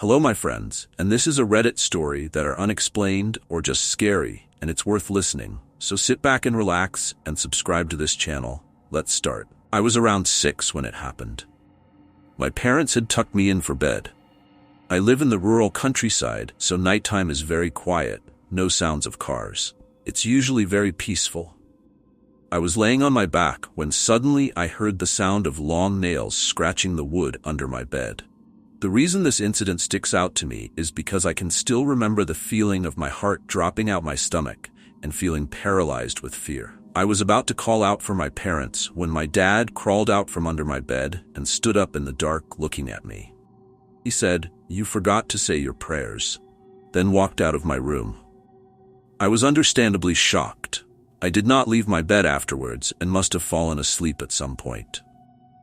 Hello, my friends, and this is a Reddit story that are unexplained or just scary, and it's worth listening. So sit back and relax and subscribe to this channel. Let's start. I was around 6 when it happened. My parents had tucked me in for bed. I live in the rural countryside, so nighttime is very quiet, no sounds of cars. It's usually very peaceful. I was laying on my back when suddenly I heard the sound of long nails scratching the wood under my bed. The reason this incident sticks out to me is because I can still remember the feeling of my heart dropping out my stomach and feeling paralyzed with fear. I was about to call out for my parents when my dad crawled out from under my bed and stood up in the dark looking at me. He said, "You forgot to say your prayers," then walked out of my room. I was understandably shocked. I did not leave my bed afterwards and must have fallen asleep at some point.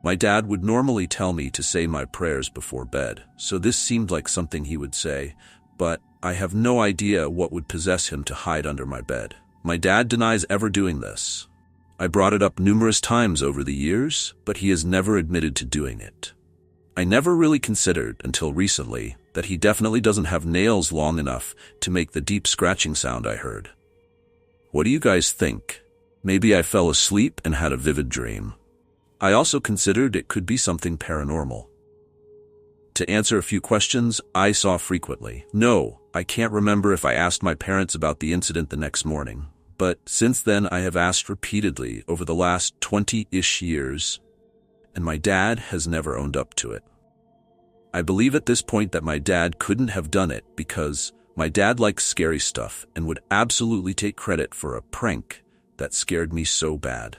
My dad would normally tell me to say my prayers before bed, so this seemed like something he would say, but I have no idea what would possess him to hide under my bed. My dad denies ever doing this. I brought it up numerous times over the years, but he has never admitted to doing it. I never really considered until recently that he definitely doesn't have nails long enough to make the deep scratching sound I heard. What do you guys think? Maybe I fell asleep and had a vivid dream. I also considered it could be something paranormal. To answer a few questions I saw frequently. No, I can't remember if I asked my parents about the incident the next morning, but since then I have asked repeatedly over the last 20-ish years, and my dad has never owned up to it. I believe at this point that my dad couldn't have done it because my dad likes scary stuff and would absolutely take credit for a prank that scared me so bad.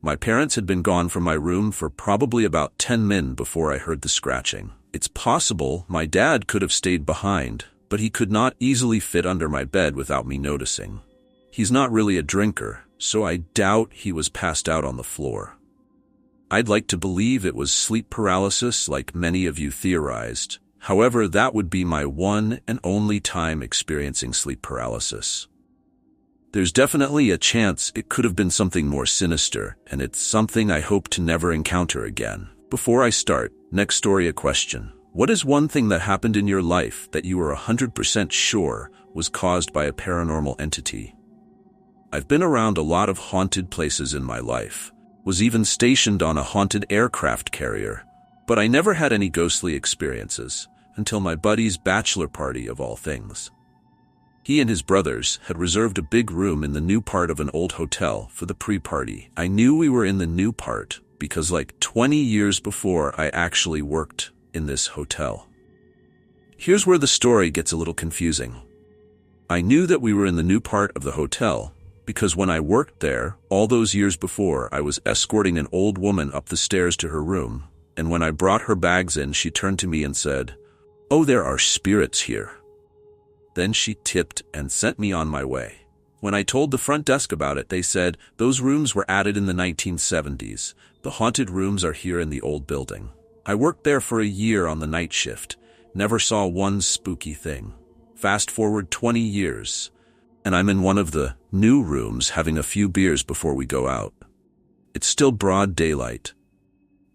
My parents had been gone from my room for probably about 10 minutes before I heard the scratching. It's possible my dad could have stayed behind, but he could not easily fit under my bed without me noticing. He's not really a drinker, so I doubt he was passed out on the floor. I'd like to believe it was sleep paralysis like many of you theorized. However, that would be my one and only time experiencing sleep paralysis. There's definitely a chance it could have been something more sinister, and it's something I hope to never encounter again. Before I start, next story a question. What is one thing that happened in your life that you were 100% sure was caused by a paranormal entity? I've been around a lot of haunted places in my life, was even stationed on a haunted aircraft carrier, but I never had any ghostly experiences until my buddy's bachelor party of all things. He and his brothers had reserved a big room in the new part of an old hotel for the pre-party. I knew we were in the new part because like 20 years before I actually worked in this hotel. Here's where the story gets a little confusing. I knew that we were in the new part of the hotel because when I worked there, all those years before, I was escorting an old woman up the stairs to her room, and when I brought her bags in, she turned to me and said, "Oh, there are spirits here." Then she tipped and sent me on my way. When I told the front desk about it, they said those rooms were added in the 1970s. The haunted rooms are here in the old building. I worked there for a year on the night shift, never saw one spooky thing. Fast forward 20 years, and I'm in one of the new rooms having a few beers before we go out. It's still broad daylight.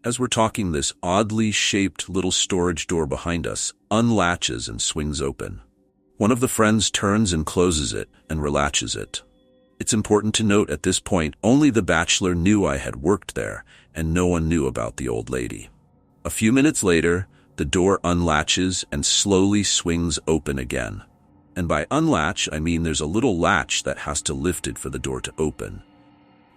As we're talking, this oddly shaped little storage door behind us unlatches and swings open. One of the friends turns and closes it and relatches it. It's important to note at this point, only the bachelor knew I had worked there, and no one knew about the old lady. A few minutes later, the door unlatches and slowly swings open again. And by unlatch, I mean there's a little latch that has to lift it for the door to open.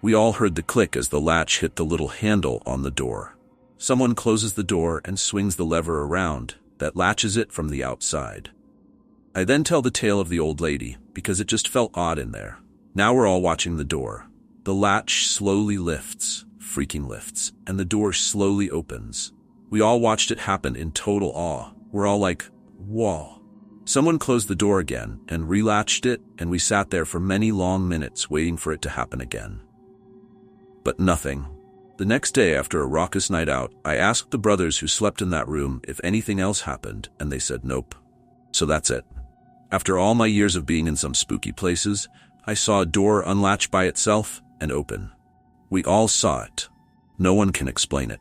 We all heard the click as the latch hit the little handle on the door. Someone closes the door and swings the lever around that latches it from the outside. I then tell the tale of the old lady, because it just felt odd in there. Now we're all watching the door. The latch slowly lifts, freaking lifts, and the door slowly opens. We all watched it happen in total awe. We're all like, whoa. Someone closed the door again and relatched it, and we sat there for many long minutes waiting for it to happen again. But nothing. The next day after a raucous night out, I asked the brothers who slept in that room if anything else happened, and they said nope. So that's it. After all my years of being in some spooky places, I saw a door unlatch by itself and open. We all saw it. No one can explain it.